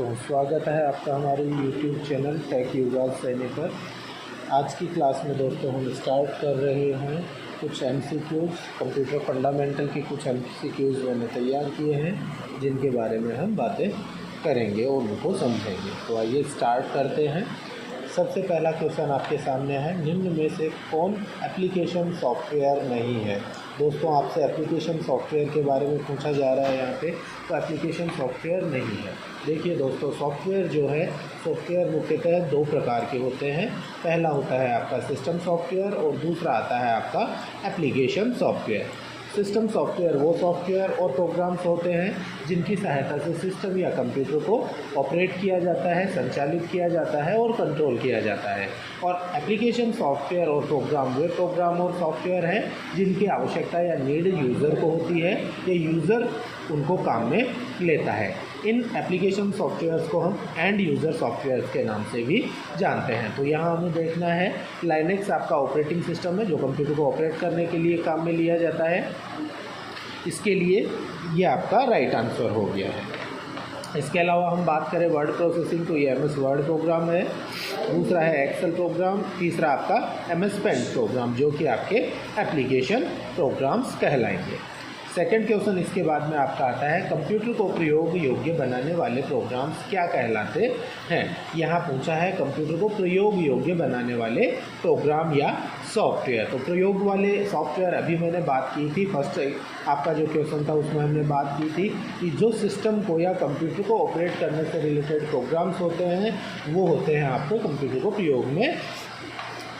दोस्तों, स्वागत है आपका हमारे YouTube चैनल टेक युवराज सैनी पर। आज की क्लास में दोस्तों हम स्टार्ट कर रहे हैं कुछ MCQs, कंप्यूटर फंडामेंटल के कुछ MCQs मैंने तैयार किए हैं जिनके बारे में हम बातें करेंगे और उनको समझेंगे। तो आइए स्टार्ट करते हैं। सबसे पहला क्वेश्चन आपके सामने है, निम्न में से कौन एप्लीकेशन सॉफ्टवेयर नहीं है। दोस्तों, आपसे एप्लीकेशन सॉफ्टवेयर के बारे में पूछा जा रहा है यहाँ पे, तो एप्लीकेशन सॉफ्टवेयर नहीं है। देखिए दोस्तों, सॉफ्टवेयर जो है, सॉफ्टवेयर मुख्यतः दो प्रकार के होते हैं। पहला होता है आपका सिस्टम सॉफ्टवेयर और दूसरा आता है आपका एप्लीकेशन सॉफ्टवेयर। सिस्टम सॉफ्टवेयर वो सॉफ्टवेयर और प्रोग्राम्स होते हैं जिनकी सहायता से सिस्टम या कंप्यूटर को ऑपरेट किया जाता है, संचालित किया जाता है और कंट्रोल किया जाता है। और एप्लीकेशन सॉफ्टवेयर और प्रोग्राम वे प्रोग्राम और सॉफ्टवेयर हैं जिनकी आवश्यकता या नीड यूज़र को होती है या यूज़र उनको काम में लेता है। इन एप्लीकेशन सॉफ्टवेयर्स को हम एंड यूज़र सॉफ्टवेयर्स के नाम से भी जानते हैं। तो यहाँ हमें देखना है, लाइनेक्स आपका ऑपरेटिंग सिस्टम है जो कंप्यूटर को ऑपरेट करने के लिए काम में लिया जाता है। इसके लिए ये आपका राइट आंसर हो गया है। इसके अलावा हम बात करें वर्ड प्रोसेसिंग, तो ये MS वर्ड प्रोग्राम है। दूसरा है एक्सेल प्रोग्राम। तीसरा आपका MS पेंट प्रोग्राम, जो कि आपके एप्लीकेशन प्रोग्राम्स कहलाएंगे। सेकंड क्वेश्चन इसके बाद में आपका आता है, कंप्यूटर को प्रयोग योग्य बनाने वाले प्रोग्राम्स क्या कहलाते हैं। यहाँ पूछा है कंप्यूटर को प्रयोग योग्य बनाने वाले प्रोग्राम या सॉफ्टवेयर। तो प्रयोग वाले सॉफ्टवेयर अभी मैंने बात की थी, फर्स्ट आपका जो क्वेश्चन था उसमें हमने बात की थी कि जो सिस्टम को या कंप्यूटर को ऑपरेट करने से रिलेटेड प्रोग्राम्स होते हैं वो होते हैं आपको कंप्यूटर को प्रयोग में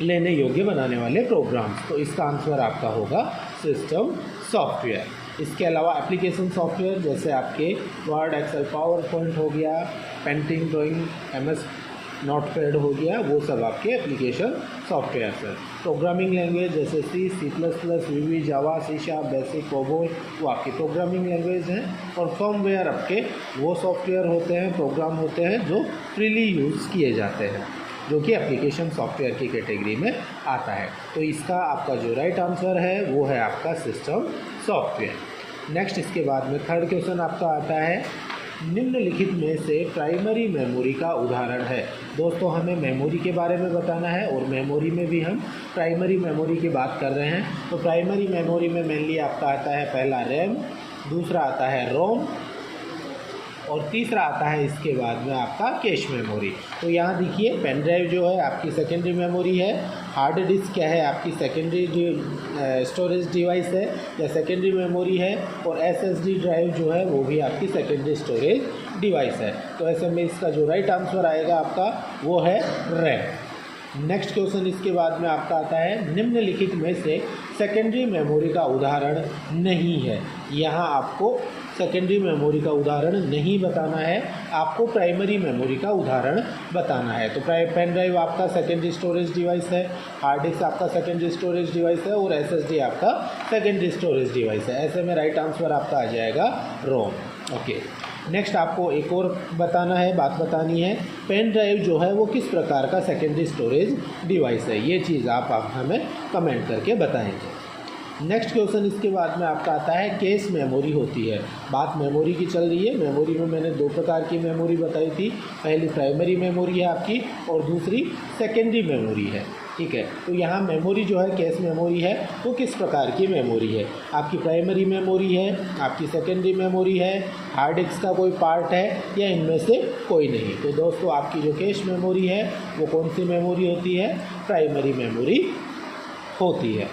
लेने योग्य बनाने वाले प्रोग्राम्स। तो इसका आंसर आपका होगा सिस्टम सॉफ्टवेयर। इसके अलावा एप्लीकेशन सॉफ्टवेयर जैसे आपके वर्ड, एक्सेल, पावर पॉइंट हो गया, पेंटिंग, ड्राइंग, MS नोटपैड हो गया, वो सब आपके एप्लीकेशन सॉफ्टवेयर है। प्रोग्रामिंग लैंग्वेज जैसे C++, VB, जावा, C#, बेसिक, कोबोल, वो आपकी प्रोग्रामिंग लैंग्वेज हैं। और फर्मवेयर आपके वो सॉफ्टवेयर होते हैं, प्रोग्राम होते हैं जो फ्रीली यूज़ किए जाते हैं, जो कि एप्लीकेशन सॉफ्टवेयर की कैटेगरी में आता है। तो इसका आपका जो राइट आंसर है वो है आपका सिस्टम सॉफ्टवेयर। नेक्स्ट इसके बाद में थर्ड क्वेश्चन आपका आता है, निम्नलिखित में से प्राइमरी मेमोरी का उदाहरण है। दोस्तों, हमें मेमोरी के बारे में बताना है और मेमोरी में भी हम प्राइमरी मेमोरी की बात कर रहे हैं। तो प्राइमरी मेमोरी में मेनली आपका आता है पहला रैम, दूसरा आता है रोम और तीसरा आता है इसके बाद में आपका कैश मेमोरी। तो यहाँ देखिए, पेन ड्राइव जो है आपकी सेकेंडरी मेमोरी है, हार्ड डिस्क क्या है आपकी सेकेंडरी स्टोरेज डिवाइस है या सेकेंडरी मेमोरी है, और SSD ड्राइव जो है वो भी आपकी सेकेंडरी स्टोरेज डिवाइस है। तो ऐसे में इसका जो राइट आंसर आएगा आपका वो है रैम। नेक्स्ट क्वेश्चन इसके बाद में आपका आता है, निम्नलिखित में से सेकेंडरी मेमोरी का उदाहरण नहीं है। यहाँ आपको सेकेंडरी मेमोरी का उदाहरण नहीं बताना है, आपको प्राइमरी मेमोरी का उदाहरण बताना है। तो पेन ड्राइव आपका सेकेंडरी स्टोरेज डिवाइस है, हार्ड डिस्क आपका सेकेंडरी स्टोरेज डिवाइस है और SSD आपका सेकेंडरी स्टोरेज डिवाइस है। ऐसे में राइट आंसर आपका आ जाएगा रोम। ओके, नेक्स्ट आपको एक और बात बतानी है, पेन ड्राइव जो है वो किस प्रकार का सेकेंडरी स्टोरेज डिवाइस है। ये चीज़ आप हमें कमेंट करके बताएंगे। नेक्स्ट क्वेश्चन इसके बाद में आपका आता है, कैश मेमोरी होती है। बात मेमोरी की चल रही है। मेमोरी में मैंने दो प्रकार की मेमोरी बताई थी, पहली प्राइमरी मेमोरी है आपकी और दूसरी सेकेंडरी मेमोरी है। ठीक है, तो यहाँ मेमोरी जो है कैश मेमोरी है वो किस प्रकार की मेमोरी है, आपकी प्राइमरी मेमोरी है, आपकी सेकेंडरी मेमोरी है, हार्ड डिस्क का कोई पार्ट है या इनमें से कोई नहीं। तो दोस्तों, आपकी जो कैश मेमोरी है वो कौन सी मेमोरी होती है, प्राइमरी मेमोरी होती है।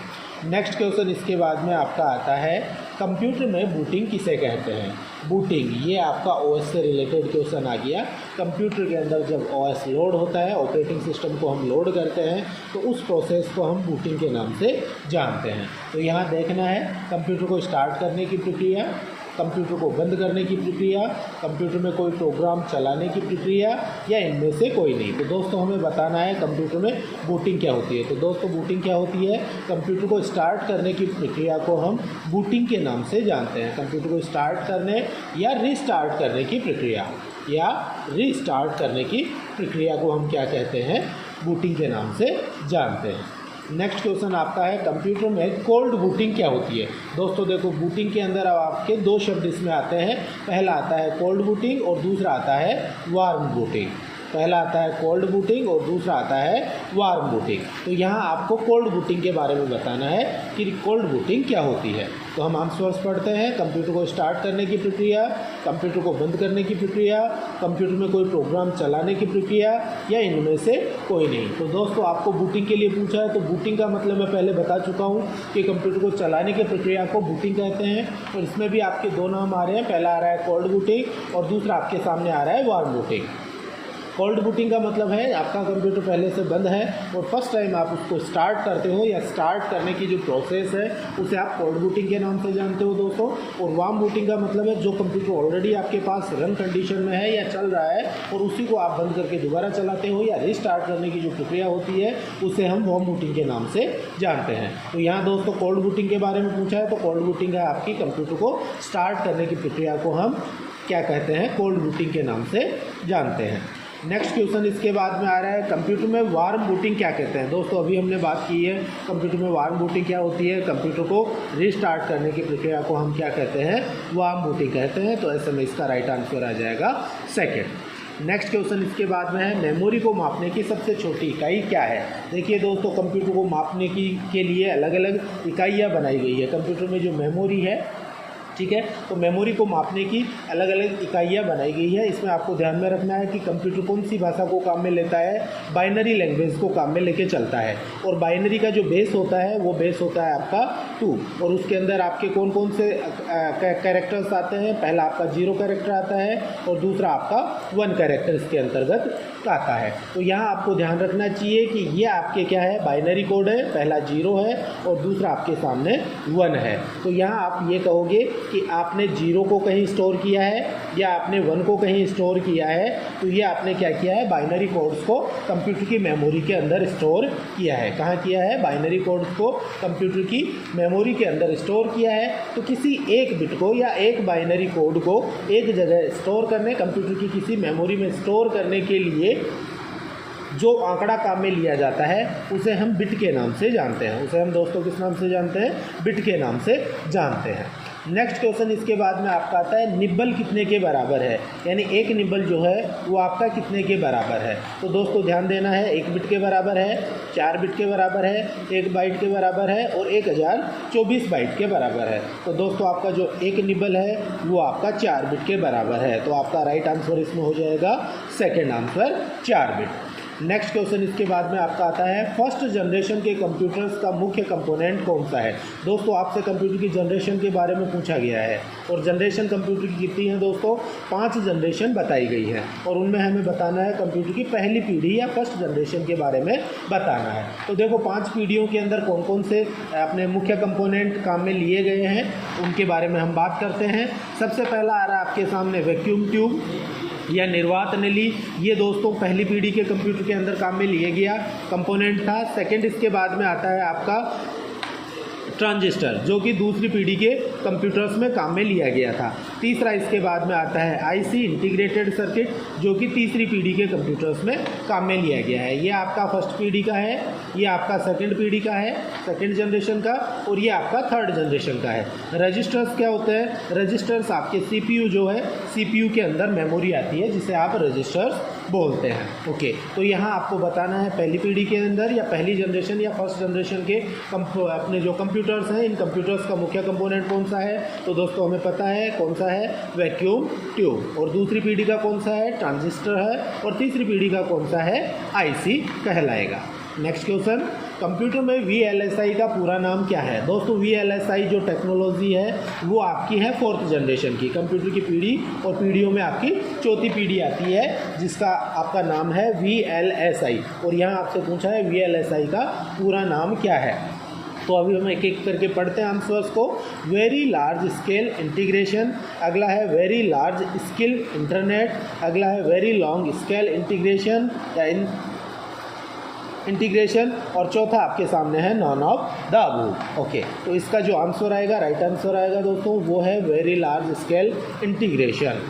नेक्स्ट क्वेश्चन इसके बाद में आपका आता है, कंप्यूटर में बूटिंग किसे कहते हैं। बूटिंग ये आपका OS से रिलेटेड क्वेश्चन आ गया। कंप्यूटर के अंदर जब OS लोड होता है, ऑपरेटिंग सिस्टम को हम लोड करते हैं, तो उस प्रोसेस को हम बूटिंग के नाम से जानते हैं। तो यहाँ देखना है, कंप्यूटर को स्टार्ट करने की प्रक्रिया, कंप्यूटर को बंद करने की प्रक्रिया, कंप्यूटर में कोई प्रोग्राम चलाने की प्रक्रिया या इनमें से कोई नहीं। तो दोस्तों, हमें बताना है कंप्यूटर में बूटिंग क्या होती है। तो दोस्तों, बूटिंग क्या होती है, कंप्यूटर को स्टार्ट करने की प्रक्रिया को हम बूटिंग के नाम से जानते हैं। कंप्यूटर को स्टार्ट करने या रीस्टार्ट करने की प्रक्रिया को हम क्या कहते हैं, बूटिंग के नाम से जानते हैं। नेक्स्ट क्वेश्चन आपका है कंप्यूटर में कोल्ड बूटिंग क्या होती है। दोस्तों देखो, बूटिंग के अंदर अब आपके दो शब्द इसमें आते हैं। पहला आता है कोल्ड बूटिंग और दूसरा आता है वार्म बूटिंग। पहला आता है कोल्ड बूटिंग और दूसरा आता है वार्म बूटिंग। तो यहाँ आपको कोल्ड बूटिंग के बारे में बताना है कि कोल्ड बूटिंग क्या होती है। तो हम आंसर्स पढ़ते हैं। कंप्यूटर को स्टार्ट करने की प्रक्रिया, कंप्यूटर को बंद करने की प्रक्रिया, कंप्यूटर में कोई प्रोग्राम चलाने की प्रक्रिया, या इनमें से कोई नहीं। तो दोस्तों आपको बूटिंग के लिए पूछा है, तो बूटिंग का मतलब मैं पहले बता चुका हूँ कि कंप्यूटर को चलाने की प्रक्रिया को बूटिंग कहते हैं। और इसमें भी आपके दो नाम आ रहे हैं, पहला आ रहा है कोल्ड बूटिंग और दूसरा आपके सामने आ रहा है वार्म बूटिंग। कोल्ड बूटिंग का मतलब है आपका कंप्यूटर पहले से बंद है और फर्स्ट टाइम आप उसको स्टार्ट करते हो, या स्टार्ट करने की जो प्रोसेस है उसे आप कोल्ड बूटिंग के नाम से जानते हो दोस्तों। और वार्म बूटिंग का मतलब है जो कंप्यूटर ऑलरेडी आपके पास रन कंडीशन में है या चल रहा है और उसी को आप बंद करके दोबारा चलाते हो या रीस्टार्ट करने की जो प्रक्रिया होती है उसे हम वार्म बूटिंग के नाम से जानते हैं। तो यहाँ दोस्तों कोल्ड बूटिंग के बारे में पूछा है, तो कोल्ड बूटिंग है आपकी कंप्यूटर को स्टार्ट करने की प्रक्रिया को हम क्या कहते हैं, कोल्ड बूटिंग के नाम से जानते हैं। नेक्स्ट क्वेश्चन इसके बाद में आ रहा है कंप्यूटर में वार्म बूटिंग क्या कहते हैं। दोस्तों अभी हमने बात की है कंप्यूटर में वार्म बूटिंग क्या होती है, कंप्यूटर को रीस्टार्ट करने की प्रक्रिया को हम क्या कहते हैं, वार्म बूटिंग कहते हैं। तो ऐसे में इसका राइट आंसर आ जाएगा सेकंड। नेक्स्ट क्वेश्चन इसके बाद में है मेमोरी को मापने की सबसे छोटी इकाई क्या है। देखिए दोस्तों, कंप्यूटर को मापने के लिए अलग अलग इकाइयाँ बनाई गई है। कंप्यूटर में जो मेमोरी है, ठीक है, तो मेमोरी को मापने की अलग अलग इकाइयाँ बनाई गई है। इसमें आपको ध्यान में रखना है कि कंप्यूटर कौन सी भाषा को काम में लेता है, बाइनरी लैंग्वेज को काम में लेके चलता है। और बाइनरी का जो बेस होता है वो बेस होता है आपका 2, और उसके अंदर आपके कौन कौन से कैरेक्टर्स आते हैं। पहला आपका 0 कैरेक्टर आता है और दूसरा आपका 1 कैरेक्टर इसके अंतर्गत आता है। तो यहाँ आपको ध्यान रखना चाहिए कि ये आपके क्या है, बाइनरी कोड है। पहला 0 है और दूसरा आपके सामने 1 है। तो यहाँ आप ये कहोगे कि आपने 0 को कहीं स्टोर किया है या आपने 1 को कहीं स्टोर किया है। तो ये आपने क्या किया है, बाइनरी कोड्स को कंप्यूटर की मेमोरी के अंदर स्टोर किया है। कहाँ किया है, बाइनरी कोड्स को कंप्यूटर की मेमोरी के अंदर स्टोर किया है। तो किसी एक बिट को या एक बाइनरी कोड को एक जगह स्टोर करने, कंप्यूटर की किसी मेमोरी में स्टोर करने के लिए जो आंकड़ा काम में लिया जाता है उसे हम बिट के नाम से जानते हैं। उसे हम दोस्तों किस नाम से जानते हैं, बिट के नाम से जानते हैं। नेक्स्ट क्वेश्चन इसके बाद में आपका आता है निब्बल कितने के बराबर है, यानी एक निब्बल जो है वो आपका कितने के बराबर है। तो दोस्तों ध्यान देना है, 1 बिट के बराबर है, 4 बिट के बराबर है, 1 बाइट के बराबर है और 1024 बाइट के बराबर है। तो दोस्तों आपका जो एक निब्बल है वो आपका 4 बिट के बराबर है। तो आपका राइट आंसर इसमें हो जाएगा second answer 4 bit. Next question इसके बाद में आपका आता है फर्स्ट जनरेशन के कंप्यूटर्स का मुख्य कंपोनेंट कौन सा है। दोस्तों आपसे कंप्यूटर की जनरेशन के बारे में पूछा गया है और जनरेशन कंप्यूटर की कितनी है दोस्तों, 5 जनरेशन बताई गई है। और उनमें हमें बताना है कंप्यूटर की पहली पीढ़ी या फर्स्ट जनरेशन के बारे में बताना है। तो देखो 5 पीढ़ियों के अंदर कौन कौन से अपने मुख्य कंपोनेंट काम में लिए गए हैं उनके बारे में हम बात करते हैं। सबसे पहला आ रहा है आपके सामने वैक्यूम ट्यूब या निर्वात नली। ये दोस्तों पहली पीढ़ी के कंप्यूटर के अंदर काम में लिए गया कंपोनेंट था। सेकंड इसके बाद में आता है आपका ट्रांजिस्टर, जो कि दूसरी पीढ़ी के कंप्यूटर्स में काम में लिया गया था। तीसरा इसके बाद में आता है आईसी इंटीग्रेटेड सर्किट, जो कि तीसरी पीढ़ी के कंप्यूटर्स में काम में लिया गया है। ये आपका फर्स्ट पीढ़ी का है, ये आपका सेकंड पीढ़ी का है, सेकंड जनरेशन का, और ये आपका थर्ड जनरेशन का है। रजिस्टर्स क्या होते हैं, रजिस्टर्स आपके सीपीयू जो है, सीपीयू के अंदर मेमोरी आती है जिसे आप रजिस्टर्स बोलते हैं। ओके, तो यहाँ आपको बताना है पहली पीढ़ी के अंदर या पहली जनरेशन या फर्स्ट जनरेशन के अपने जो कंप्यूटर्स हैं, इन कंप्यूटर्स का मुख्य कंपोनेंट कौन सा है। तो दोस्तों हमें पता है कौन सा है, वैक्यूम ट्यूब। और दूसरी पीढ़ी का कौन सा है, ट्रांजिस्टर है। और तीसरी पीढ़ी का कौन सा है, आईसी कहलाएगा। नेक्स्ट क्वेश्चन, कंप्यूटर में VLSI का पूरा नाम क्या है। दोस्तों VLSI जो टेक्नोलॉजी है वो आपकी है 4th जनरेशन की। कंप्यूटर की पीढ़ी और पीढ़ियों में आपकी चौथी पीढ़ी आती है जिसका आपका नाम है VLSI। और यहाँ आपसे पूछा है VLSI का पूरा नाम क्या है। तो अभी हम एक एक करके पढ़ते हैं आंसर्स को। वेरी लार्ज स्केल इंटीग्रेशन, अगला है वेरी लार्ज स्केल इंटरनेट, अगला है वेरी लॉन्ग स्केल इंटीग्रेशन या इंटीग्रेशन, और चौथा आपके सामने है none of the above. Okay, तो इसका जो आंसर आएगा, राइट आंसर आएगा दोस्तों, वो है very large scale integration.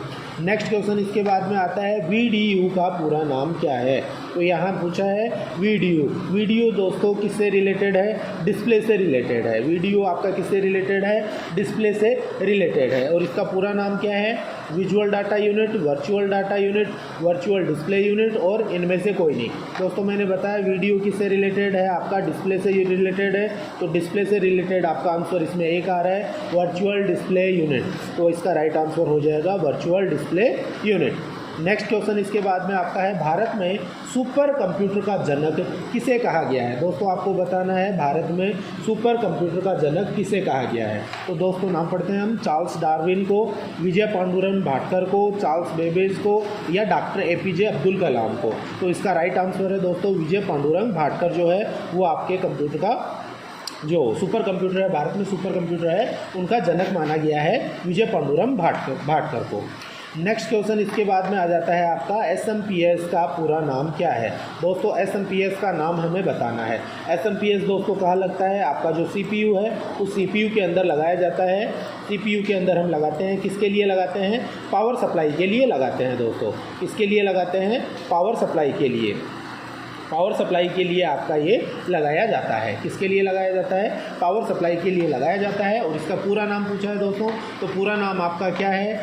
Next question इसके बाद में आता है VDU का पूरा नाम क्या है। तो यहाँ पूछा है वीडियो। वीडियो दोस्तों किससे रिलेटेड है? डिस्प्ले से रिलेटेड है। वीडियो आपका किससे रिलेटेड है? डिस्प्ले से रिलेटेड है। और इसका पूरा नाम क्या है? Visual data unit, virtual data unit, virtual display unit और इनमें से कोई नहीं। दोस्तों मैंने बताया वीडियो किससे रिलेटेड है? आपका डिस्प्ले से रिलेटेड है, तो डिस्प्ले से रिलेटेड आपका आंसर इसमें एक आ रहा है, वर्चुअल डिस्प्ले यूनिट। तो इसका राइट आंसर हो जाएगा virtual display unit. Next question इसके बाद में आपका है, भारत में सुपर कंप्यूटर का जनक किसे कहा गया है? दोस्तों आपको बताना है भारत में सुपर कंप्यूटर का जनक किसे कहा गया है। तो दोस्तों नाम पढ़ते हैं हम, चार्ल्स डार्विन को, विजय पांडुरंग भाटकर को, चार्ल्स बेबेज को या डॉक्टर APJ अब्दुल कलाम को। तो इसका राइट आंसर है दोस्तों विजय पांडुरंग भाटकर जो है वो आपके कंप्यूटर का जो सुपर कंप्यूटर है, भारत में सुपर कंप्यूटर है, उनका जनक माना गया है विजय पांडुरंग भाटकर को। नेक्स्ट क्वेश्चन इसके बाद में आ जाता है आपका, SMPS का पूरा नाम क्या है? दोस्तों SMPS का नाम हमें बताना है। SMPS दोस्तों कहाँ लगता है? आपका जो CPU है उस CPU के अंदर लगाया जाता है। CPU के अंदर हम लगाते हैं, किसके लिए लगाते हैं? पावर सप्लाई के लिए लगाते हैं दोस्तों। किसके लिए लगाते हैं? पावर सप्लाई के लिए। पावर सप्लाई के लिए आपका ये लगाया जाता है। किसके लिए लगाया जाता है? पावर सप्लाई के लिए लगाया जाता है। और इसका पूरा नाम पूछा है दोस्तों, तो पूरा नाम आपका क्या है?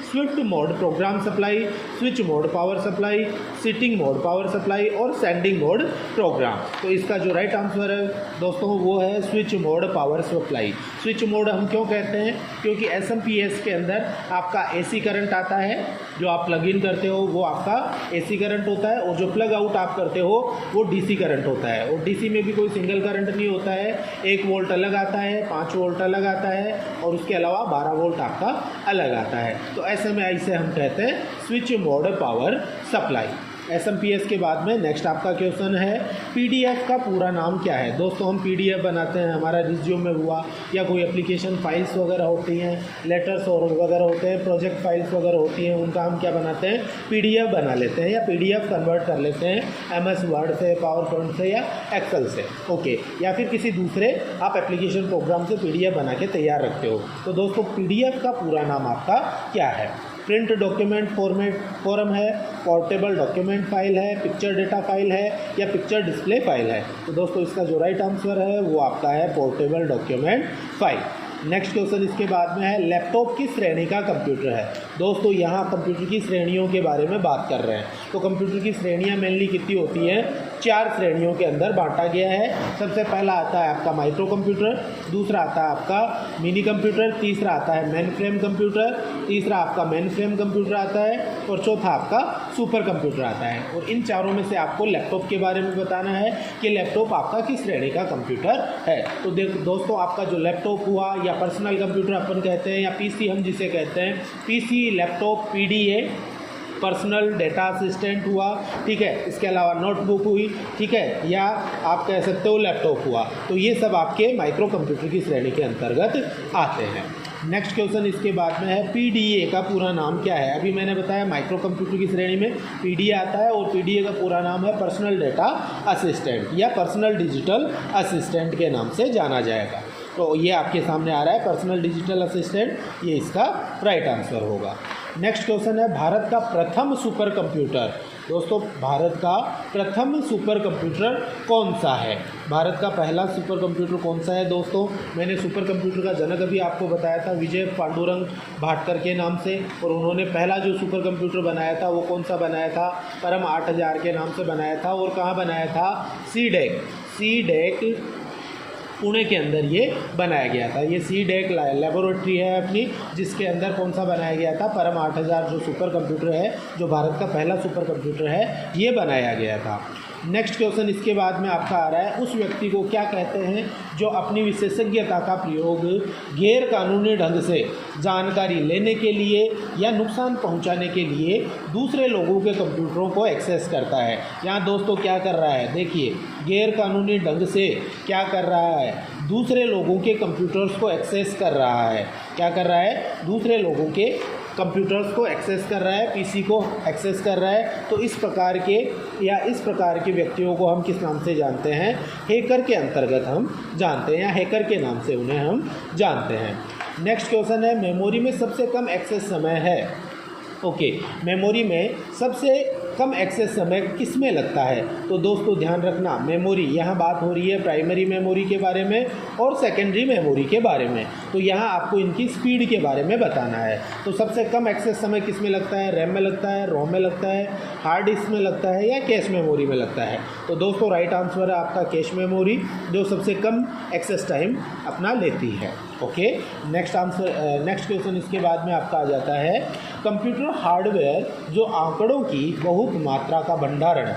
Swift mode program supply, switch mode power supply, sitting mode power supply और सेंडिंग मोड प्रोग्राम। तो इसका जो राइट आंसर है दोस्तों वो है switch mode power supply. Switch mode हम क्यों कहते हैं? क्योंकि SMPS के अंदर आपका AC करंट आता है, जो आप प्लग इन करते हो वो आपका AC करंट होता है, और जो प्लग आउट आप करते हो वो DC करंट होता है। और DC में भी कोई सिंगल करंट नहीं होता है, 1 वोल्ट अलग आता है, 5 वोल्ट अलग आता है, और उसके अलावा 12 वोल्ट आपका अलग आता है। तो SMI से हम कहते हैं switch mode power supply. SMPS के बाद में नेक्स्ट आपका क्वेश्चन है, PDF का पूरा नाम क्या है? दोस्तों हम PDF बनाते हैं, हमारा रिज्यूम में हुआ या कोई एप्लीकेशन फाइल्स वगैरह होती हैं, लेटर्स और वगैरह होते हैं, प्रोजेक्ट फाइल्स वगैरह होती हैं, उनका हम क्या बनाते हैं? PDF बना लेते हैं या PDF कन्वर्ट कर लेते हैं MS वर्ड से, पावर पॉइंट से या एक्सेल से, ओके, या फिर किसी दूसरे आप एप्लीकेशन प्रोग्राम से PDF बना के तैयार रखते हो। तो दोस्तों PDF का पूरा नाम आपका क्या है? प्रिंट डॉक्यूमेंट फॉर्म है, पोर्टेबल डॉक्यूमेंट फाइल है, पिक्चर डेटा फाइल है या पिक्चर डिस्प्ले फाइल है। तो दोस्तों इसका जो राइट आंसर है वो आपका है portable document file. Next question इसके बाद में है, लैपटॉप किस श्रेणी का कंप्यूटर है? दोस्तों यहाँ कंप्यूटर की श्रेणियों के बारे में बात कर रहे हैं। तो कंप्यूटर की श्रेणियाँ मेनली कितनी होती हैं? 4 श्रेणियों के अंदर बांटा गया है। सबसे पहला आता है आपका माइक्रो कंप्यूटर, दूसरा आता है आपका मिनी कंप्यूटर, तीसरा आता है मेन फ्रेम कंप्यूटर, तीसरा आपका मेन फ्रेम कंप्यूटर आता है, और चौथा आपका सुपर कंप्यूटर आता है। और इन चारों में से आपको लैपटॉप के बारे में बताना है कि लैपटॉप आपका किस श्रेणी का कंप्यूटर है। तो दोस्तों आपका जो लैपटॉप हुआ या पर्सनल कंप्यूटर अपन कहते हैं, या PC हम जिसे कहते हैं, PC, laptop, PDA, personal data assistant हुआ, ठीक है, इसके अलावा नोटबुक हुई, ठीक है, या आप कह सकते हो लैपटॉप हुआ। तो ये सब आपके माइक्रो कंप्यूटर की श्रेणी के अंतर्गत आते हैं। नेक्स्ट क्वेश्चन इसके बाद में है, PDA का पूरा नाम क्या है? अभी मैंने बताया माइक्रो कंप्यूटर की श्रेणी में PDA आता है, और PDA का पूरा नाम है पर्सनल डेटा असिस्टेंट या पर्सनल डिजिटल असिस्टेंट के नाम से जाना जाएगा। तो ये आपके सामने आ रहा है पर्सनल डिजिटल असिस्टेंट, ये इसका राइट आंसर होगा। नेक्स्ट क्वेश्चन है, भारत का प्रथम सुपर कंप्यूटर। दोस्तों भारत का प्रथम सुपर कंप्यूटर कौन सा है? भारत का पहला सुपर कंप्यूटर कौन सा है? दोस्तों मैंने सुपर कंप्यूटर का जनक अभी आपको बताया था विजय पांडुरंग भाटकर के नाम से, और उन्होंने पहला जो सुपर कंप्यूटर बनाया था वो कौन सा बनाया था? परम 8000 के नाम से बनाया था। और कहाँ बनाया था? CDEC पुणे के अंदर ये बनाया गया था। ये CDEC लेबोरेटरी है अपनी, जिसके अंदर कौन सा बनाया गया था? परम 8000 जो सुपर कंप्यूटर है, जो भारत का पहला सुपर कंप्यूटर है, ये बनाया गया था। नेक्स्ट क्वेश्चन इसके बाद में आपका आ रहा है, उस व्यक्ति को क्या कहते हैं जो अपनी विशेषज्ञता का प्रयोग गैर कानूनी ढंग से जानकारी लेने के लिए या नुकसान पहुंचाने के लिए दूसरे लोगों के कंप्यूटरों को एक्सेस करता है? यहाँ दोस्तों क्या कर रहा है? देखिए, गैर कानूनी ढंग से क्या कर रहा है? दूसरे लोगों के कंप्यूटर्स को एक्सेस कर रहा है। क्या कर रहा है? दूसरे लोगों के कंप्यूटर्स को एक्सेस कर रहा है, PC को एक्सेस कर रहा है। तो इस प्रकार के व्यक्तियों को हम किस नाम से जानते हैं? हैकर के अंतर्गत हम जानते हैं, या हैकर के नाम से उन्हें हम जानते हैं। नेक्स्ट क्वेश्चन है, मेमोरी में सबसे कम एक्सेस समय है। ओके, मेमोरी में सबसे कम एक्सेस समय किस में लगता है? तो दोस्तों ध्यान रखना, मेमोरी, यहाँ बात हो रही है प्राइमरी मेमोरी के बारे में और सेकेंडरी मेमोरी के बारे में। तो यहाँ आपको इनकी स्पीड के बारे में बताना है। तो सबसे कम एक्सेस समय किस में लगता है? रैम में लगता है, रोम में लगता है, हार्ड डिस्क में लगता है या कैश मेमोरी में लगता है? तो दोस्तों राइट आंसर है आपका कैश मेमोरी, जो सबसे कम एक्सेस टाइम अपना लेती है। ओके, नेक्स्ट क्वेश्चन इसके बाद में आपका आ जाता है कंप्यूटर हार्डवेयर जो आंकड़ों की बहुत मात्रा का भंडारण,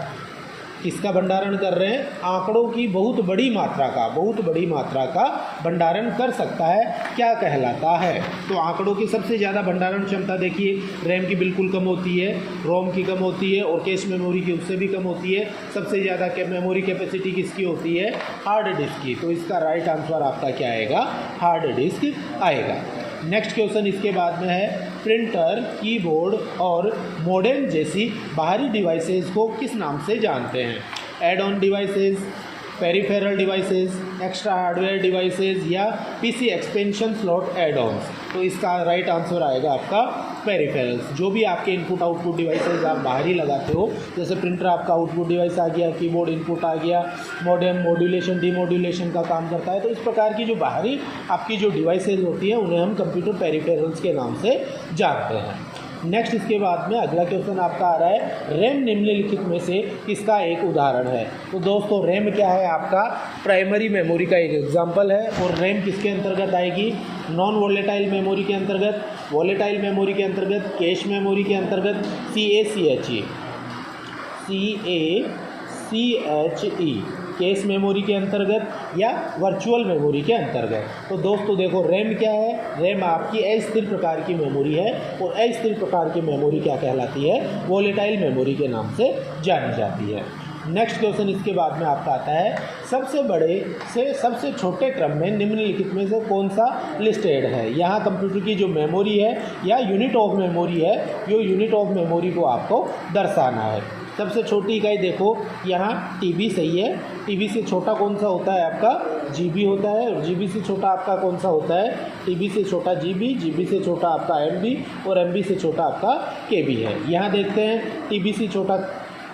किसका भंडारण कर रहे हैं? आंकड़ों की बहुत बड़ी मात्रा का भंडारण कर सकता है, क्या कहलाता है? तो आंकड़ों की सबसे ज़्यादा भंडारण क्षमता देखिए, रैम की बिल्कुल कम होती है, रोम की कम होती है और कैश मेमोरी की उससे भी कम होती है। सबसे ज़्यादा मेमोरी कैपेसिटी किसकी होती है? हार्ड डिस्क की। तो इसका राइट आंसर आपका क्या आएगा? हार्ड डिस्क आएगा। नेक्स्ट क्वेश्चन इसके बाद में है प्रिंटर, कीबोर्ड और मॉडेम जैसी बाहरी डिवाइसेस को किस नाम से जानते हैं? Add on devices, peripheral devices, extra hardware devices या PC expansion slot add ons. तो इसका राइट आंसर आएगा आपका पेरिफेरल्स। जो भी आपके इनपुट आउटपुट डिवाइसेस आप बाहरी लगाते हो, जैसे प्रिंटर आपका आउटपुट डिवाइस आ गया, कीबोर्ड इनपुट आ गया, मॉडेम मॉड्यूलेशन डीमॉड्यूलेशन का काम करता है। तो इस प्रकार की जो बाहरी आपकी जो डिवाइसेज होती हैं उन्हें हम कंप्यूटर पेरिफेरल्स के नाम से जानते हैं। नेक्स्ट इसके बाद में अगला क्वेश्चन आपका आ रहा है रैम निम्नलिखित में से किसका एक उदाहरण है? तो दोस्तों रैम क्या है? आपका प्राइमरी मेमोरी का एक एग्जांपल है। और रैम किसके अंतर्गत आएगी? नॉन वॉलेटाइल मेमोरी के अंतर्गत, वॉलेटाइल मेमोरी के अंतर्गत, कैश मेमोरी के अंतर्गत, CACHE कैश मेमोरी के अंतर्गत या वर्चुअल मेमोरी के अंतर्गत। तो दोस्तों देखो रैम क्या है? रैम आपकी अस्थिर प्रकार की मेमोरी है और अस्थिर प्रकार की मेमोरी क्या कहलाती है? वॉलेटाइल मेमोरी के नाम से जानी जाती है। नेक्स्ट क्वेश्चन इसके बाद में आपका आता है सबसे बड़े से सबसे छोटे क्रम में निम्नलिखित में से कौन सा लिस्टेड है? यहाँ कंप्यूटर की जो मेमोरी है या यूनिट ऑफ मेमोरी है, जो यूनिट ऑफ मेमोरी को आपको दर्शाना है। सबसे छोटी इकाई देखो यहाँ टीबी सही है। टीबी से छोटा कौन सा होता है? आपका जीबी होता है। जीबी से छोटा आपका कौन सा होता है? टीबी से छोटा जीबी, जीबी से छोटा आपका एमबी और एमबी से छोटा आपका केबी है। यहाँ देखते हैं टीबी से छोटा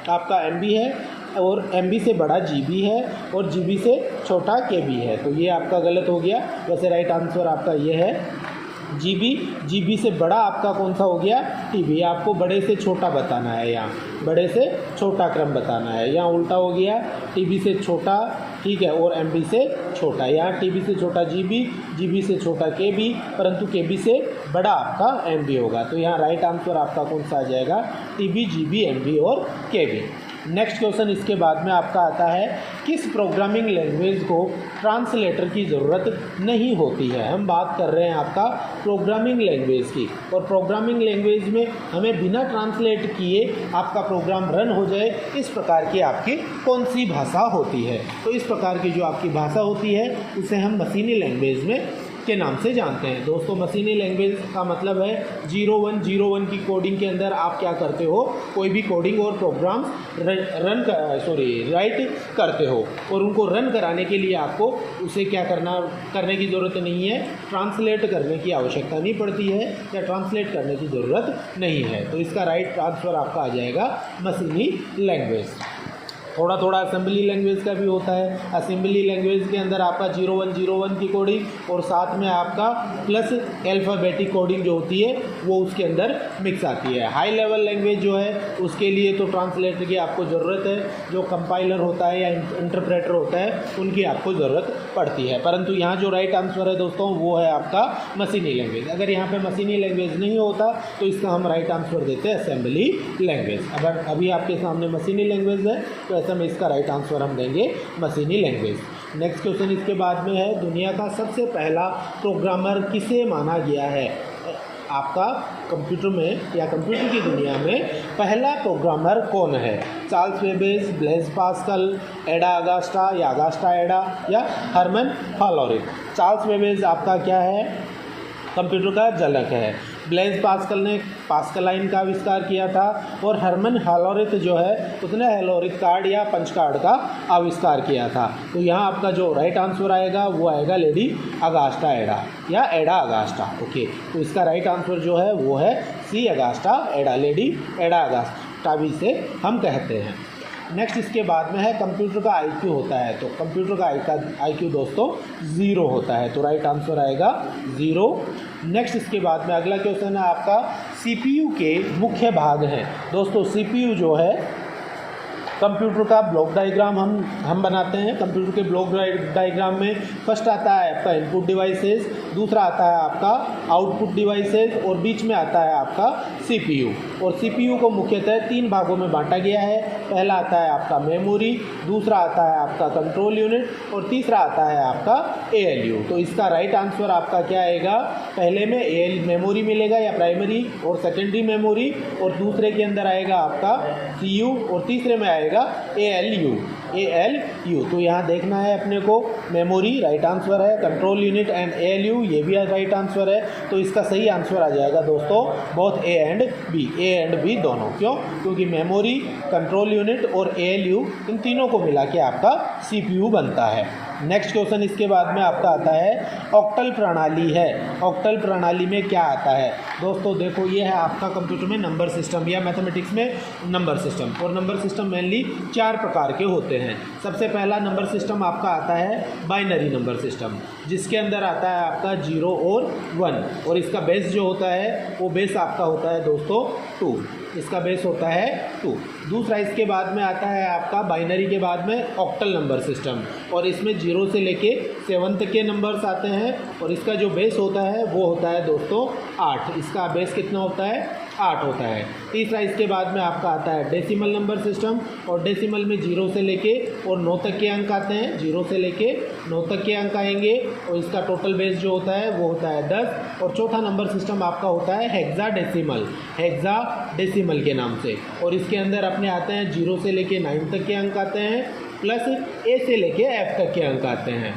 आपका एमबी है और एमबी से बड़ा जीबी है और जीबी से छोटा केबी है। तो ये आपका गलत हो गया। वैसे राइट आंसर आपका ये है जीबी। जीबी से बड़ा आपका कौन सा हो गया? टीबी। आपको बड़े से छोटा बताना है, यहाँ बड़े से छोटा क्रम बताना है। यहाँ उल्टा हो गया, टीबी से छोटा, ठीक है, और एमबी से छोटा। यहाँ टीबी से छोटा जीबी, जीबी से छोटा केबी, परंतु केबी से बड़ा आपका एमबी होगा। तो यहाँ राइट आंसर आपका कौन सा आ जाएगा? टीबी, जीबी, एमबी और केबी। नेक्स्ट क्वेश्चन इसके बाद में आपका आता है किस प्रोग्रामिंग लैंग्वेज को ट्रांसलेटर की ज़रूरत नहीं होती है? हम बात कर रहे हैं आपका प्रोग्रामिंग लैंग्वेज की, और प्रोग्रामिंग लैंग्वेज में हमें बिना ट्रांसलेट किए आपका प्रोग्राम रन हो जाए, इस प्रकार की आपकी कौन सी भाषा होती है? तो इस प्रकार की जो आपकी भाषा होती है उसे हम मशीनी लैंग्वेज में के नाम से जानते हैं। दोस्तों मशीनी लैंग्वेज का मतलब है 0101 की कोडिंग के अंदर आप क्या करते हो? कोई भी कोडिंग और प्रोग्राम राइट करते हो और उनको रन कराने के लिए आपको उसे क्या करने की ज़रूरत नहीं है, ट्रांसलेट करने की आवश्यकता नहीं पड़ती है या ट्रांसलेट करने की ज़रूरत नहीं है। तो इसका राइट आंसर आपका आ जाएगा मशीनी लैंग्वेज। थोड़ा थोड़ा असेंबली लैंग्वेज का भी होता है। असेंबली लैंग्वेज के अंदर आपका 0101 की कोडिंग और साथ में आपका प्लस अल्फ़ाबेटिक कोडिंग जो होती है वो उसके अंदर मिक्स आती है। हाई लेवल लैंग्वेज जो है उसके लिए तो ट्रांसलेटर की आपको ज़रूरत है, जो कंपाइलर होता है या इंटरप्रेटर होता है उनकी आपको ज़रूरत पड़ती है। परंतु यहाँ जो राइट आंसर है दोस्तों वो है आपका मशीनी लैंग्वेज। अगर यहाँ पर मशीनी लैंग्वेज नहीं होता तो इसका हम राइट आंसर देते हैं असेंबली लैंग्वेज। अगर अभी आपके सामने मशीनी लैंग्वेज है तो ऐसा में इसका राइट आंसर हम देंगे मशीनी लैंग्वेज। नेक्स्ट क्वेश्चन इसके बाद में है दुनिया का सबसे पहला प्रोग्रामर किसे माना गया है? आपका कंप्यूटर में या कंप्यूटर की दुनिया में पहला प्रोग्रामर कौन है? चार्ल्स बेबेज, ब्लेज पास्कल, एडा अगास्टा या अगास्टा एडा या हरमन हालोरिथ? चार्ल्स बेबेज आपका क्या है? कंप्यूटर का जनक है। ब्लेज पास्कल ने पास्कलाइन का आविष्कार किया था और हरमन हालोरिथ जो है उसने हेलोरिथ कार्ड या पंच कार्ड का आविष्कार किया था। तो यहाँ आपका जो राइट आंसर आएगा वो आएगा लेडी अगास्टा एडा या एडा अगास्टा। ओके, तो इसका राइट आंसर जो है वो है सी अगास्टा एडा, लेडी एडा अगास्टा। टावी से हम कहते हैं। नेक्स्ट इसके बाद में है कंप्यूटर का आईक्यू होता है, तो कंप्यूटर का आईक्यू दोस्तों 0 होता है, तो राइट आंसर आएगा 0। नेक्स्ट इसके बाद में अगला क्वेश्चन है आपका सीपीयू के मुख्य भाग हैं। दोस्तों सीपीयू जो है कंप्यूटर का ब्लॉक डायग्राम हम बनाते हैं। कंप्यूटर के ब्लॉक डायग्राम में फर्स्ट आता है आपका इनपुट डिवाइसेस, दूसरा आता है आपका आउटपुट डिवाइसेस और बीच में आता है आपका सीपीयू। और सीपीयू को मुख्यतः 3 भागों में बांटा गया है। पहला आता है आपका मेमोरी, दूसरा आता है आपका कंट्रोल यूनिट और तीसरा आता है आपका एएलयू। तो इसका राइट आंसर आपका क्या आएगा, पहले में मेमोरी मिलेगा या प्राइमरी और सेकेंडरी मेमोरी, और दूसरे के अंदर आएगा आपका सीयू और तीसरे में आएगा एएलयू। तो यहाँ देखना है अपने को, मेमोरी राइट आंसर है, कंट्रोल यूनिट एंड एएलयू ये भी राइट आंसर है। तो इसका सही आंसर आ जाएगा दोस्तों बोथ ए एंड बी दोनों। क्यों? क्योंकि मेमोरी, कंट्रोल यूनिट और एएलयू इन तीनों को मिला के आपका सीपीयू बनता है। नेक्स्ट क्वेश्चन इसके बाद में आपका आता है ऑक्टल प्रणाली है। ऑक्टल प्रणाली में क्या आता है दोस्तों, देखो ये है आपका कंप्यूटर में नंबर सिस्टम या मैथमेटिक्स में नंबर सिस्टम। और नंबर सिस्टम मेनली 4 प्रकार के होते हैं। सबसे पहला नंबर सिस्टम आपका आता है बाइनरी नंबर सिस्टम, जिसके अंदर आता है आपका 0 और 1, और इसका बेस जो होता है वो बेस आपका होता है दोस्तों 2, इसका बेस होता है 2। दूसरा इसके बाद में आता है आपका बाइनरी के बाद में ऑक्टल नंबर सिस्टम, और इसमें 0 से लेके 7 तक के नंबर्स आते हैं, और इसका जो बेस होता है वो होता है दोस्तों 8। इसका बेस कितना होता है, 8 होता है। तीसरा इसके बाद में आपका आता है डेसिमल नंबर सिस्टम, और डेसिमल में 0 से लेके और 9 तक के अंक आते हैं, 0 से लेके 9 तक के अंक आएंगे, और इसका टोटल बेस जो होता है वो होता है 10। और चौथा नंबर सिस्टम आपका होता है हेक्साडेसिमल के नाम से, और इसके अंदर अपने आते हैं 0 से लेके 9 तक के अंक आते हैं, प्लस ए से लेके एफ तक के अंक आते हैं,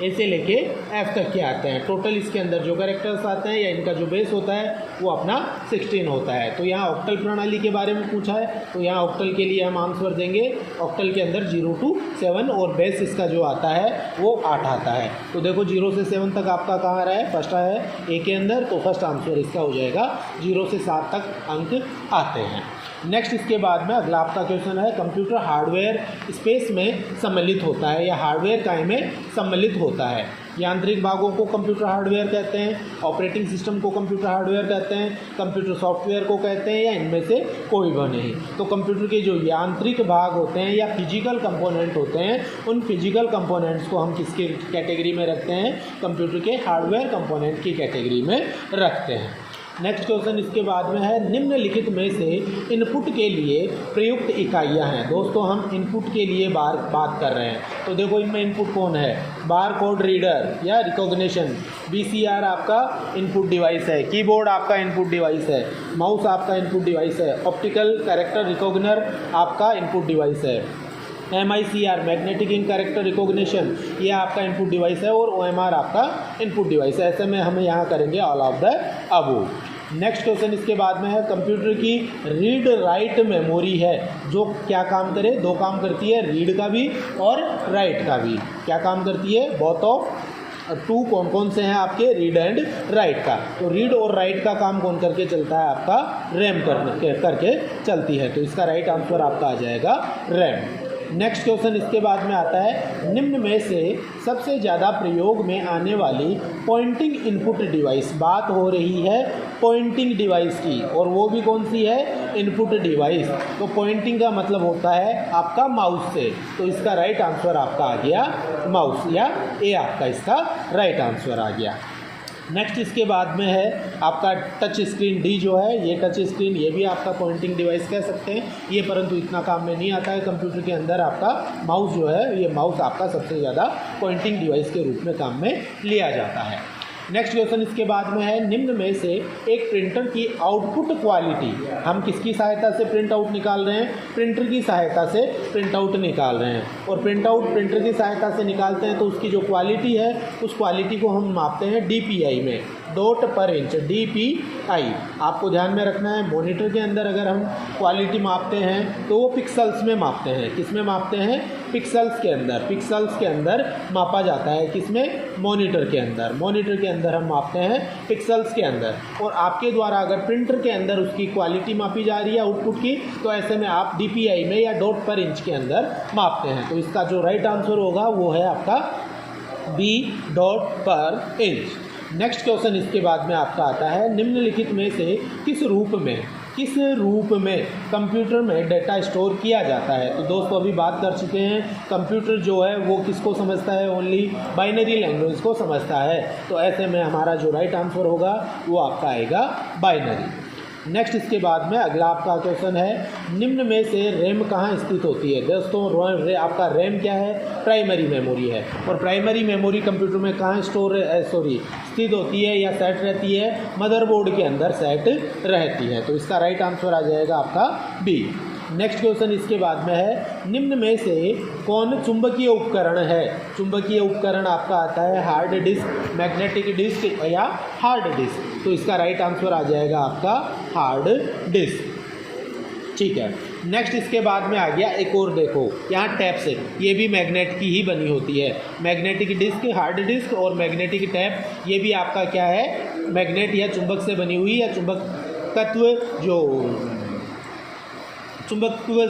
ए से लेके एफ तक के आते हैं। टोटल इसके अंदर जो कैरेक्टर्स आते हैं या इनका जो बेस होता है वो अपना 16 होता है। तो यहाँ ऑक्टल प्रणाली के बारे में पूछा है, तो यहाँ ऑक्टल के लिए हम आंसर देंगे ऑक्टल के अंदर 0 to 7, और बेस इसका जो आता है वो 8 आता है। तो देखो 0 से 7 तक आपका कहाँ आ रहा है, फर्स्ट है ए के अंदर, तो फर्स्ट आंसर इसका हो जाएगा 0 से 7 तक अंक आते हैं। नेक्स्ट इसके बाद में अगला आपका क्वेश्चन है कंप्यूटर हार्डवेयर स्पेस में सम्मिलित होता है या हार्डवेयर काय में सम्मिलित होता है। यांत्रिक भागों को कंप्यूटर हार्डवेयर कहते हैं, ऑपरेटिंग सिस्टम को कंप्यूटर हार्डवेयर कहते हैं, कंप्यूटर सॉफ्टवेयर को कहते हैं, या इनमें से कोई भी नहीं। तो कंप्यूटर के जो यांत्रिक भाग होते हैं या फिजिकल कंपोनेंट होते हैं, उन फिजिकल कंपोनेंट्स को हम किसकी कैटेगरी में रखते हैं, कंप्यूटर के हार्डवेयर कंपोनेंट की कैटेगरी में रखते हैं। नेक्स्ट क्वेश्चन इसके बाद में है निम्नलिखित में से इनपुट के लिए प्रयुक्त इकाइयां हैं। दोस्तों हम इनपुट के लिए बात कर रहे हैं, तो देखो इनमें इनपुट कौन है, बार कोड रीडर या रिकॉग्निशन, बीसीआर आपका इनपुट डिवाइस है, कीबोर्ड आपका इनपुट डिवाइस है, माउस आपका इनपुट डिवाइस है, ऑप्टिकल कैरेक्टर रिकॉग्नर आपका इनपुट डिवाइस है, MICR मैग्नेटिक इन कैरेक्टर रिकॉग्निशन ये आपका इनपुट डिवाइस है, और OMR आपका इनपुट डिवाइस है। ऐसे में हम यहाँ करेंगे all of the above. Next question इसके बाद में है कंप्यूटर की रीड राइट मेमोरी है जो क्या काम करे, 2 काम करती है, रीड का भी और राइट का भी। क्या काम करती है, बोथ ऑफ 2 कौन से हैं आपके, रीड एंड राइट का। तो रीड और राइट का काम कौन करके चलता है, आपका रैम करके चलती है। तो इसका राइट आंसर आपका आ जाएगा रैम। नेक्स्ट क्वेश्चन इसके बाद में आता है निम्न में से सबसे ज़्यादा प्रयोग में आने वाली पॉइंटिंग इनपुट डिवाइस। बात हो रही है पॉइंटिंग डिवाइस की, और वो भी कौन सी है, इनपुट डिवाइस। तो पॉइंटिंग का मतलब होता है आपका माउस से, तो इसका राइट आंसर आपका आ गया माउस, या ए आपका इसका राइट आंसर आ गया। नेक्स्ट इसके बाद में है आपका टच स्क्रीन डी जो है, ये टच स्क्रीन ये भी आपका पॉइंटिंग डिवाइस कह सकते हैं ये, परंतु इतना काम में नहीं आता है। कंप्यूटर के अंदर आपका माउस जो है, ये माउस आपका सबसे ज़्यादा पॉइंटिंग डिवाइस के रूप में काम में लिया जाता है। नेक्स्ट क्वेश्चन इसके बाद में है निम्न में से एक प्रिंटर की आउटपुट क्वालिटी, हम किसकी सहायता से प्रिंट आउट निकाल रहे हैं, प्रिंटर की सहायता से प्रिंट आउट निकाल रहे हैं। और प्रिंट आउट प्रिंटर की सहायता से निकालते हैं तो उसकी जो क्वालिटी है उस क्वालिटी को हम मापते हैं DPI में। डॉट पर इंच DPI। आपको ध्यान में रखना है, मॉनिटर के अंदर अगर हम क्वालिटी मापते हैं तो वो पिक्सल्स में मापते हैं। किस में मापते हैं? पिक्सल्स के अंदर। पिक्सल्स के अंदर मापा जाता है। किसमें? मॉनिटर के अंदर। मॉनिटर के अंदर हम मापते हैं पिक्सल्स के अंदर। और आपके द्वारा अगर प्रिंटर के अंदर उसकी क्वालिटी मापी जा रही है आउटपुट की, तो ऐसे में आप DPI में या डॉट पर इंच के अंदर मापते हैं। तो इसका जो राइट आंसर होगा वो है आपका B डॉट पर इंच। नेक्स्ट क्वेश्चन इसके बाद में आपका आता है, निम्नलिखित में से किस रूप में कंप्यूटर में डेटा स्टोर किया जाता है? तो दोस्तों अभी बात कर चुके हैं, कंप्यूटर जो है वो किसको समझता है? ओनली बाइनरी लैंग्वेज को समझता है। तो ऐसे में हमारा जो राइट आंसर होगा वो आपका आएगा बाइनरी। नेक्स्ट इसके बाद में अगला आपका क्वेश्चन है, निम्न में से रैम कहाँ स्थित होती है? दोस्तों आपका रैम क्या है? प्राइमरी मेमोरी है। और प्राइमरी मेमोरी कंप्यूटर में कहाँ स्थित होती है या सेट रहती है? मदरबोर्ड के अंदर सेट रहती है। तो इसका राइट आंसर आ जाएगा आपका B। नेक्स्ट क्वेश्चन इसके बाद में है, निम्न में से कौन चुंबकीय उपकरण है? चुंबकीय उपकरण आपका आता है हार्ड डिस्क, मैग्नेटिक डिस्क या हार्ड डिस्क। तो इसका राइट आंसर आ जाएगा आपका हार्ड डिस्क। ठीक है। नेक्स्ट इसके बाद में आ गया एक और, देखो यहाँ टैप से, ये भी मैग्नेट की ही बनी होती है। मैग्नेटिक डिस्क, हार्ड डिस्क और मैग्नेटिक टैप, ये भी आपका क्या है? मैग्नेट या चुंबक से बनी हुई या चुंबकत्व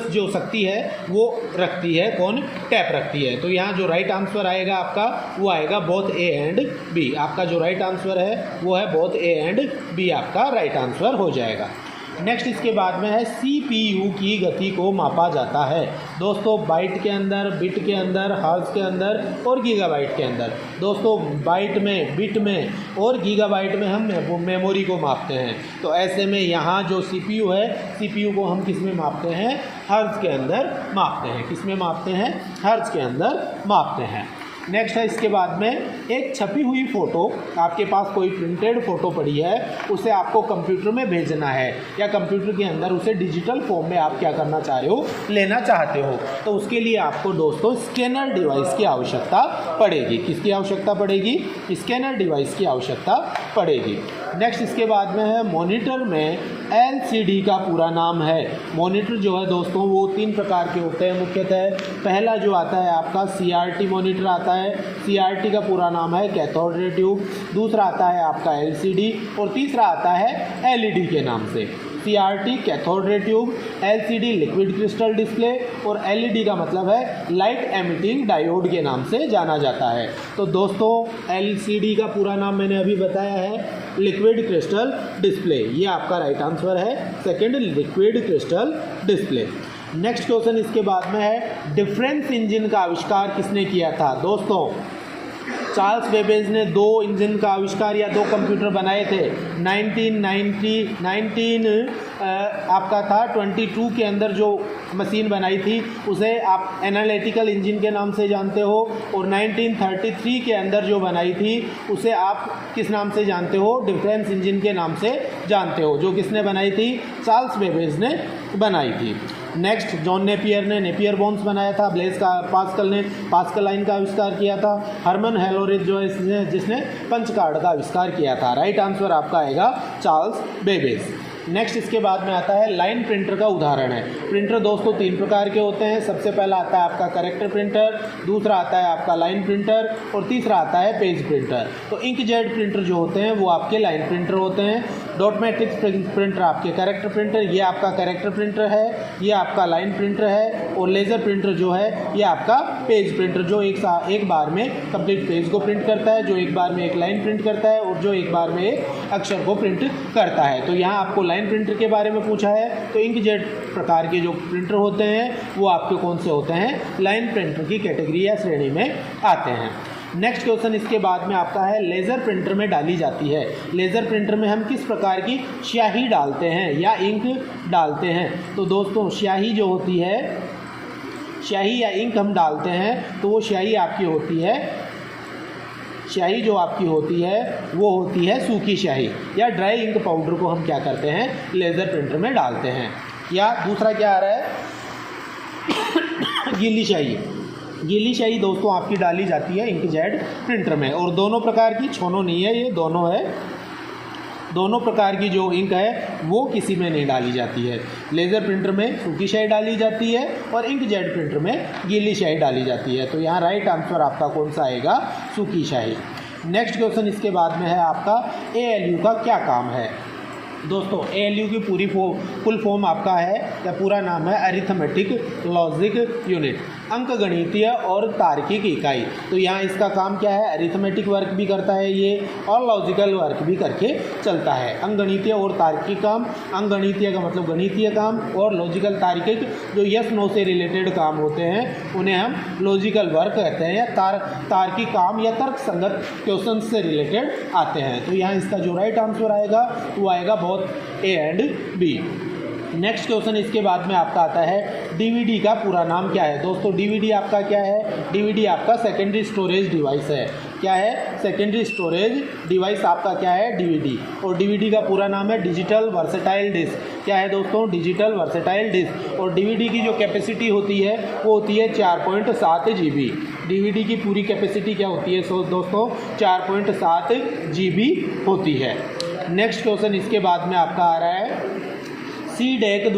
जो शक्ति है वो रखती है। कौन? टैप रखती है। तो यहाँ जो राइट आंसर आएगा आपका वो आएगा बोथ A एंड B। आपका जो राइट आंसर है वो है बोथ A एंड B, आपका राइट आंसर हो जाएगा। नेक्स्ट इसके बाद में है, CPU की गति को मापा जाता है। दोस्तों बाइट के अंदर, बिट के अंदर, हर्ट्ज के अंदर और गीगाबाइट के अंदर। दोस्तों बाइट में, बिट में और गीगाबाइट में हम मेमोरी को मापते हैं। तो ऐसे में यहाँ जो CPU है, CPU को हम किस में मापते हैं? हर्ट्ज के अंदर मापते हैं। किस में मापते हैं? हर्ट्ज के अंदर मापते हैं। नेक्स्ट है इसके बाद में, एक छपी हुई फ़ोटो, आपके पास कोई प्रिंटेड फ़ोटो पड़ी है, उसे आपको कंप्यूटर में भेजना है या कंप्यूटर के अंदर उसे डिजिटल फॉर्म में आप क्या करना चाह रहे हो? लेना चाहते हो। तो उसके लिए आपको दोस्तों स्कैनर डिवाइस की आवश्यकता पड़ेगी। किसकी आवश्यकता पड़ेगी? स्कैनर डिवाइस की आवश्यकता पड़ेगी। नेक्स्ट इसके बाद में है, मॉनिटर में LCD का पूरा नाम है। मॉनिटर जो है दोस्तों वो 3 प्रकार के होते हैं मुख्यतः। पहला जो आता है आपका CRT मॉनिटर आता है। CRT का पूरा नाम है कैथोड रे ट्यूब। दूसरा आता है आपका LCD और तीसरा आता है LED के नाम से। CRT cathode ray tube, LCD liquid crystal display और LED का मतलब है लाइट एमिटिंग डायोड के नाम से जाना जाता है। तो दोस्तों LCD का पूरा नाम मैंने अभी बताया है, लिक्विड क्रिस्टल डिस्प्ले। ये आपका राइट आंसर है second, liquid crystal display. Next question इसके बाद में है, डिफरेंस इंजन का आविष्कार किसने किया था? दोस्तों चार्ल्स बेबेज ने 2 इंजन का आविष्कार या 2 कंप्यूटर बनाए थे। 19 आपका था 22 के अंदर जो मशीन बनाई थी उसे आप एनालिटिकल इंजन के नाम से जानते हो, और 1933 के अंदर जो बनाई थी उसे आप किस नाम से जानते हो? डिफरेंस इंजन के नाम से जानते हो। जो किसने बनाई थी? चार्ल्स बेबेज ने बनाई थी। नेक्स्ट जॉन नेपियर ने नेपियर बोन्स बनाया था। ब्लेज का पास्कल ने पास्कलाइन का आविष्कार किया था। हरमन हेलोरिच जो है जिसने पंच कार्ड का आविष्कार किया था। राइट आंसर आपका आएगा चार्ल्स बेबेज। नेक्स्ट इसके बाद में आता है, लाइन प्रिंटर का उदाहरण है। प्रिंटर दोस्तों 3 प्रकार के होते हैं। सबसे पहला आता है आपका करेक्टर प्रिंटर, दूसरा आता है आपका लाइन प्रिंटर और तीसरा आता है पेज प्रिंटर। तो इंकजेट प्रिंटर जो होते हैं वो आपके लाइन प्रिंटर होते हैं। डॉट मैट्रिक्स प्रिंटर आपके करेक्टर प्रिंटर, ये आपका करेक्टर प्रिंटर है, ये आपका लाइन प्रिंटर है। और लेज़र प्रिंटर जो है ये आपका पेज प्रिंटर, जो एक बार में कंप्लीट पेज को प्रिंट करता है, जो एक बार में एक लाइन प्रिंट करता है और जो एक बार में एक अक्षर को प्रिंट करता है। तो यहाँ आपको लाइन प्रिंटर के बारे में पूछा है, तो इंकजेट प्रकार के जो प्रिंटर होते हैं वो आपके कौन से होते हैं? लाइन प्रिंटर की कैटेगरी या श्रेणी में आते हैं। नेक्स्ट क्वेश्चन इसके बाद में आपका है, लेज़र प्रिंटर में डाली जाती है। लेज़र प्रिंटर में हम किस प्रकार की स्याही डालते हैं या इंक डालते हैं? तो दोस्तों स्याही जो होती है, स्याही या इंक हम डालते हैं तो वो स्याही आपकी होती है, स्याही जो आपकी होती है वो होती है सूखी स्याही या ड्राई इंक पाउडर को हम क्या करते हैं? लेज़र प्रिंटर में डालते हैं। या दूसरा क्या आ रहा है? गीली स्याही। गीली स्याही दोस्तों आपकी डाली जाती है इंकजेट प्रिंटर में, और दोनों प्रकार की, छोनो नहीं है, ये दोनों है। दोनों प्रकार की जो इंक है वो किसी में नहीं डाली जाती है। लेज़र प्रिंटर में सूखी स्याही डाली जाती है और इंकजेट प्रिंटर में गीली स्याही डाली जाती है। तो यहाँ राइट आंसर आपका कौन सा आएगा? सूखी स्याही। नेक्स्ट क्वेश्चन इसके बाद में है आपका ALU का क्या काम है। दोस्तों ALU की पूरी फुल फॉर्म आपका है या पूरा नाम है अरिथमेटिक लॉजिक यूनिट, अंकगणितीय और तार्किक इकाई। तो यहाँ इसका काम क्या है? अरिथमेटिक वर्क भी करता है ये और लॉजिकल वर्क भी करके चलता है। अंकगणितीय और तार्किक काम, अंकगणितीय का मतलब गणितीय काम और लॉजिकल तार्किक जो यस नो से रिलेटेड काम होते हैं उन्हें हम लॉजिकल वर्क कहते हैं, या तार्किक काम या तर्क संगत क्वेश्चन से रिलेटेड आते हैं। तो यहाँ इसका जो राइट आंसर आएगा वो आएगा both A and B। Next question इसके बाद में आपका आता है DVD का पूरा नाम क्या है। दोस्तों DVD आपका क्या है? DVD आपका सेकेंडरी स्टोरेज डिवाइस है। क्या है? सेकेंडरी स्टोरेज डिवाइस आपका क्या है? DVD। और DVD का पूरा नाम है डिजिटल वर्सेटाइल डिस्क। क्या है दोस्तों? Digital versatile disc. और DVD की जो कैपेसिटी होती है वो होती है 4.7 GB। DVD की पूरी कैपेसिटी क्या होती है दोस्तों? 4.7 GB होती है। नेक्स्ट क्वेश्चन इसके बाद में आपका आ रहा है CDEC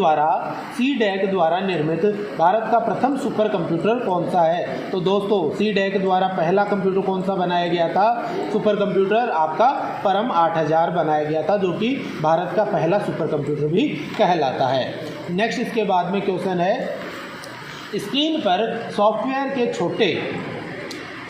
द्वारा निर्मित भारत का प्रथम सुपर कंप्यूटर कौन सा है। तो दोस्तों CDEC द्वारा पहला कंप्यूटर कौन सा बनाया गया था? सुपर कंप्यूटर आपका परम 8000 बनाया गया था, जो कि भारत का पहला सुपर कंप्यूटर भी कहलाता है। नेक्स्ट इसके बाद में क्वेश्चन है स्क्रीन पर सॉफ्टवेयर के छोटे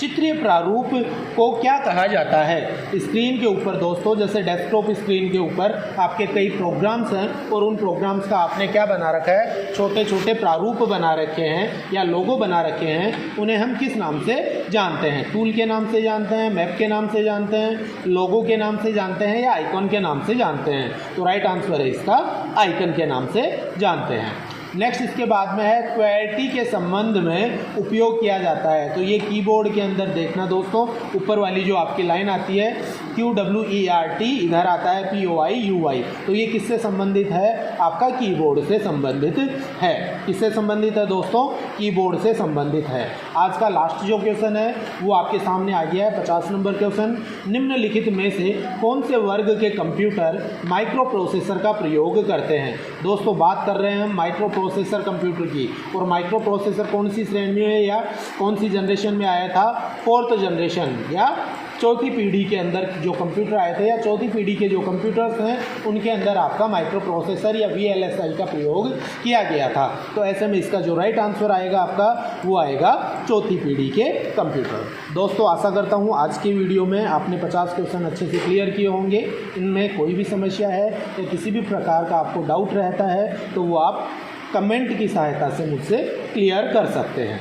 चित्रीय प्रारूप को क्या कहा जाता है। स्क्रीन के ऊपर दोस्तों जैसे डेस्कटॉप स्क्रीन के ऊपर आपके कई प्रोग्राम्स हैं और उन प्रोग्राम्स का आपने क्या बना रखा है? छोटे छोटे प्रारूप बना रखे हैं या लोगो बना रखे हैं। उन्हें हम किस नाम से जानते हैं? टूल के नाम से जानते हैं, मैप के नाम से जानते हैं, लोगो के नाम से जानते हैं या आइकॉन के नाम से जानते हैं। तो राइट आंसर है इसका आइकन के नाम से जानते हैं। नेक्स्ट इसके बाद में है क्वेटी के संबंध में उपयोग किया जाता है। तो ये कीबोर्ड के अंदर देखना दोस्तों, ऊपर वाली जो आपकी लाइन आती है QWERT, इधर आता है POIUI। तो ये किससे संबंधित है? आपका कीबोर्ड से संबंधित है। किससे संबंधित है दोस्तों? कीबोर्ड से संबंधित है। आज का लास्ट जो क्वेश्चन है वो आपके सामने आ गया है, 50 नंबर क्वेश्चन। निम्नलिखित में से कौन से वर्ग के कंप्यूटर माइक्रो प्रोसेसर का प्रयोग करते हैं। दोस्तों बात कर रहे हैं हम माइक्रो प्रोसेसर कंप्यूटर की, और माइक्रो प्रोसेसर कौन सी श्रेणी में या कौन सी जनरेशन में आया था? 4th जनरेशन या चौथी पीढ़ी के अंदर जो कंप्यूटर आए थे या चौथी पीढ़ी के जो कंप्यूटर्स हैं उनके अंदर आपका माइक्रो प्रोसेसर या VLSI का प्रयोग किया गया था। तो ऐसे में इसका जो राइट आंसर आएगा आपका वो आएगा चौथी पीढ़ी के कंप्यूटर। दोस्तों आशा करता हूँ आज की वीडियो में आपने 50 क्वेश्चन अच्छे से क्लियर किए होंगे। इनमें कोई भी समस्या है या किसी भी प्रकार का आपको डाउट रहता है तो वो आप कमेंट की सहायता से मुझसे क्लियर कर सकते हैं।